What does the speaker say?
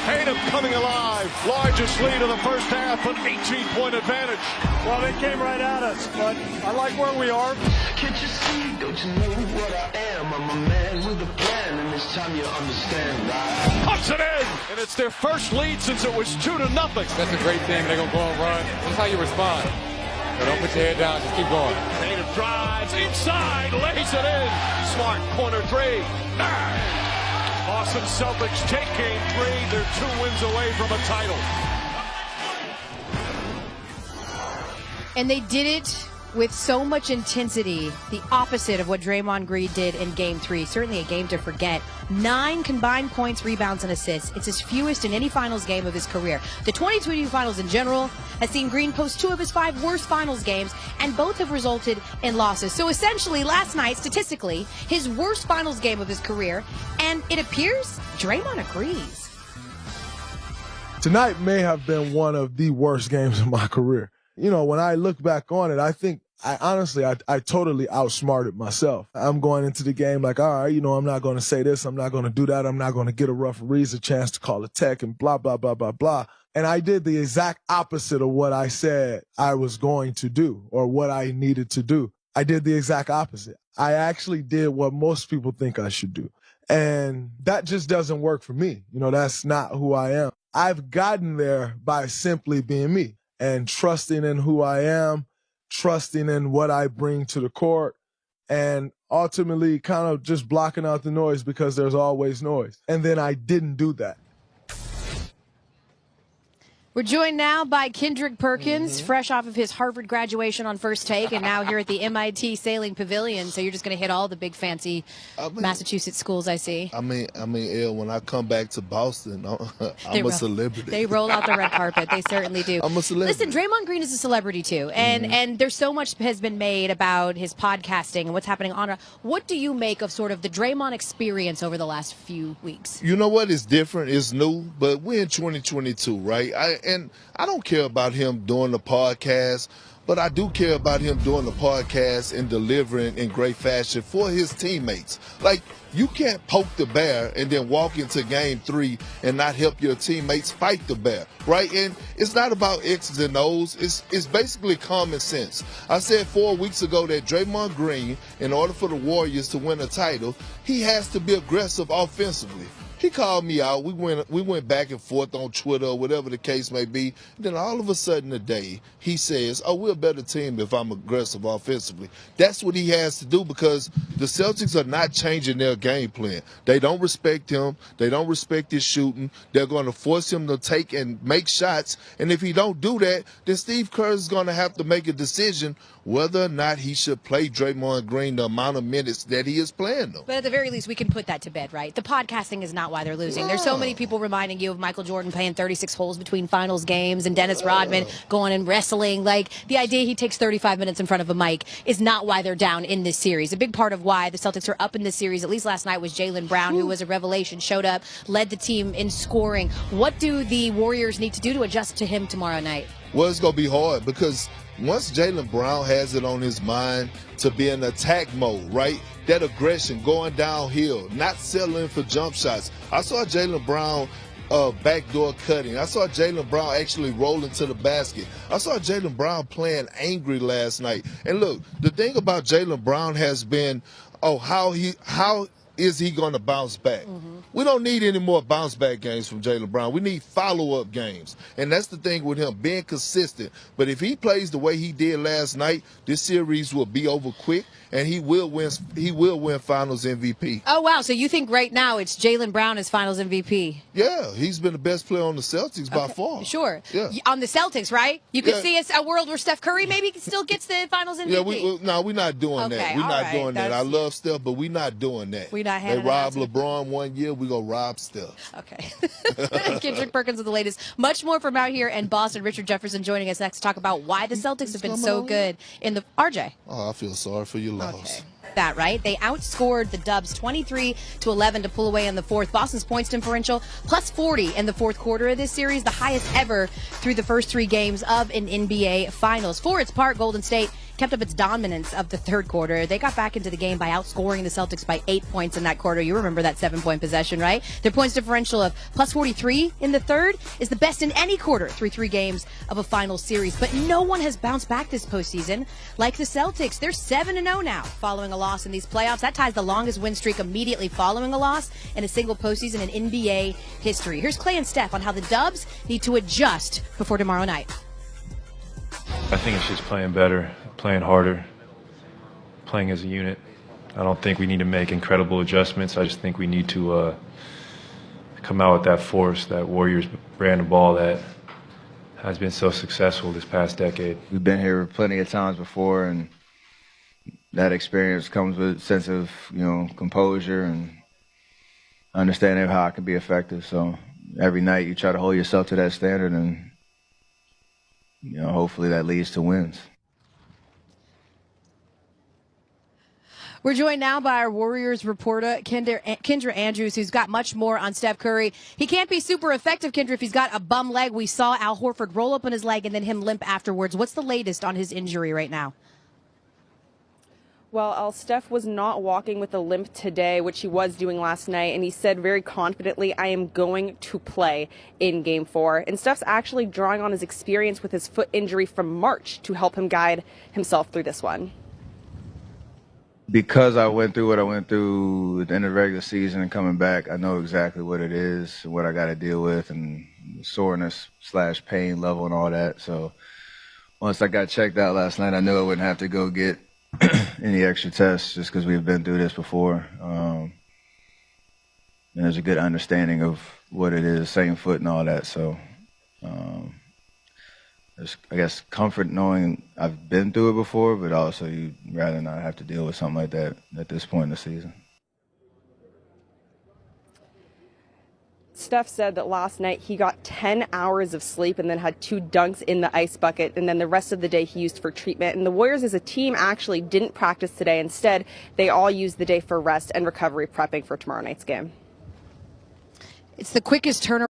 Tatum coming alive. Largest lead of the first half, an 18-point advantage. Well, they came right at us, but I like where we are. Can't you see? Don't you know what I am? I'm a man with a plan, and this time you understand, right? Puts it in, and it's their first lead since it was 2-0. That's a great thing. They're going to go and run. That's how you respond. So don't put your head down. Just keep going. Tatum drives inside, lays it in. Smart corner three. Boston Celtics take game 3. They're 2 wins away from a title. And they did it with so much intensity, the opposite of what Draymond Green did in Game 3. Certainly a game to forget. 9 combined points, rebounds, and assists. It's his fewest in any finals game of his career. The 2020 finals in general has seen Green post 2 of his 5 worst finals games, and both have resulted in losses. So essentially, last night, statistically, his worst finals game of his career, and it appears Draymond agrees. Tonight may have been one of the worst games of my career. You know, when I look back on it, I think I totally outsmarted myself. I'm going into the game like, all right, you know, I'm not going to say this. I'm not going to do that. I'm not going to get a referees a chance to call a tech and blah, blah, blah, blah, blah. And I did the exact opposite of what I said I was going to do or what I needed to do. I did the exact opposite. I actually did what most people think I should do. And that just doesn't work for me. You know, that's not who I am. I've gotten there by simply being me and trusting in who I am, trusting in what I bring to the court, and ultimately kind of just blocking out the noise because there's always noise. And then I didn't do that. We're joined now by Kendrick Perkins, fresh off of his Harvard graduation on First Take, and now here at the MIT Sailing Pavilion. So you're just going to hit all the big fancy Massachusetts schools, I see. I mean, Elle, when I come back to Boston, I'm a celebrity. They roll out the red carpet. They certainly do. I'm a celebrity. Listen, Draymond Green is a celebrity too, and there's so much has been made about his podcasting and what's happening on. What do you make of sort of the Draymond experience over the last few weeks? You know what? It's different. It's new, but we're in 2022, right? And I don't care about him doing the podcast, but I do care about him doing the podcast and delivering in great fashion for his teammates. Like, you can't poke the bear and then walk into game 3 and not help your teammates fight the bear, right? And it's not about X's and O's. It's basically common sense. I said 4 weeks ago that Draymond Green, in order for the Warriors to win a title, he has to be aggressive offensively. He called me out. We went back and forth on Twitter or whatever the case may be. Then all of a sudden today, he says, oh, we're a better team if I'm aggressive offensively. That's what he has to do because the Celtics are not changing their game plan. They don't respect him. They don't respect his shooting. They're going to force him to take and make shots. And if he don't do that, then Steve Kerr is going to have to make a decision whether or not he should play Draymond Green the amount of minutes that he is playing them. But at the very least, we can put that to bed, right? The podcasting is not why they're losing. There's so many people reminding you of Michael Jordan playing 36 holes between finals games and Dennis Rodman going and wrestling. Like, the idea he takes 35 minutes in front of a mic is not why they're down in this series. A big part of why the Celtics are up in this series, at least last night, was Jaylen Brown, who was a revelation, showed up, led the team in scoring. What do the Warriors need to do to adjust to him tomorrow night? Well, it's going to be hard because once Jaylen Brown has it on his mind to be in attack mode, right? That aggression going downhill, not settling for jump shots. I saw Jaylen Brown backdoor cutting. I saw Jaylen Brown actually rolling to the basket. I saw Jaylen Brown playing angry last night. And look, the thing about Jaylen Brown has been, how is he going to bounce back? We don't need any more bounce back games from Jaylen Brown. We need follow-up games. And that's the thing with him, being consistent. But if he plays the way he did last night, this series will be over quick, and he will win Finals MVP. Oh, wow. So you think right now it's Jaylen Brown as Finals MVP? Yeah, he's been the best player on the Celtics by far. Sure. Yeah. On the Celtics, right? You could see a world where Steph Curry maybe still gets the Finals MVP. Yeah, we're not doing that. We're not doing that. I love Steph, but we're not doing that. We're not They robbed LeBron one year, we're going to rob Steph. Okay. Kendrick Perkins with the latest. Much more from out here in Boston. Richard Jefferson joining us next to talk about why the Celtics have been so good in the RJ. Oh, I feel sorry for your loss. Okay. That right? They outscored the Dubs 23-11 to pull away in the fourth. Boston's points differential plus 40 in the fourth quarter of this series, the highest ever through the first 3 games of an NBA Finals. For its part, Golden State kept up its dominance of the third quarter. They got back into the game by outscoring the Celtics by 8 points in that quarter. You remember that 7-point possession, right? Their points differential of plus 43 in the third is the best in any quarter through 3 games of a final series. But no one has bounced back this postseason like the Celtics. They're 7-0 now following a loss in these playoffs. That ties the longest win streak immediately following a loss in a single postseason in NBA history. Here's Clay and Steph on how the Dubs need to adjust before tomorrow night. I think it's just playing better, playing harder, playing as a unit. I don't think we need to make incredible adjustments. I just think we need to come out with that force, that Warriors brand of ball that has been so successful this past decade. We've been here plenty of times before, and that experience comes with a sense of, composure and understanding of how it can be effective. So every night you try to hold yourself to that standard, and hopefully that leads to wins. We're joined now by our Warriors reporter, Kendra Andrews, who's got much more on Steph Curry. He can't be super effective, Kendra, if he's got a bum leg. We saw Al Horford roll up on his leg and then him limp afterwards. What's the latest on his injury right now? Well, Steph was not walking with a limp today, which he was doing last night, and he said very confidently, I am going to play in Game 4. And Steph's actually drawing on his experience with his foot injury from March to help him guide himself through this one. Because I went through what I went through at the end of the regular season and coming back, I know exactly what it is and what I got to deal with and soreness/pain level and all that. So once I got checked out last night, I knew I wouldn't have to go get any extra tests just because we've been through this before. And there's a good understanding of what it is, same foot and all that. So there's, I guess, comfort knowing I've been through it before, but also you'd rather not have to deal with something like that at this point in the season. Steph said that last night he got 10 hours of sleep and then had 2 dunks in the ice bucket, and then the rest of the day he used for treatment. And the Warriors as a team actually didn't practice today. Instead, they all used the day for rest and recovery, prepping for tomorrow night's game. It's the quickest turnaround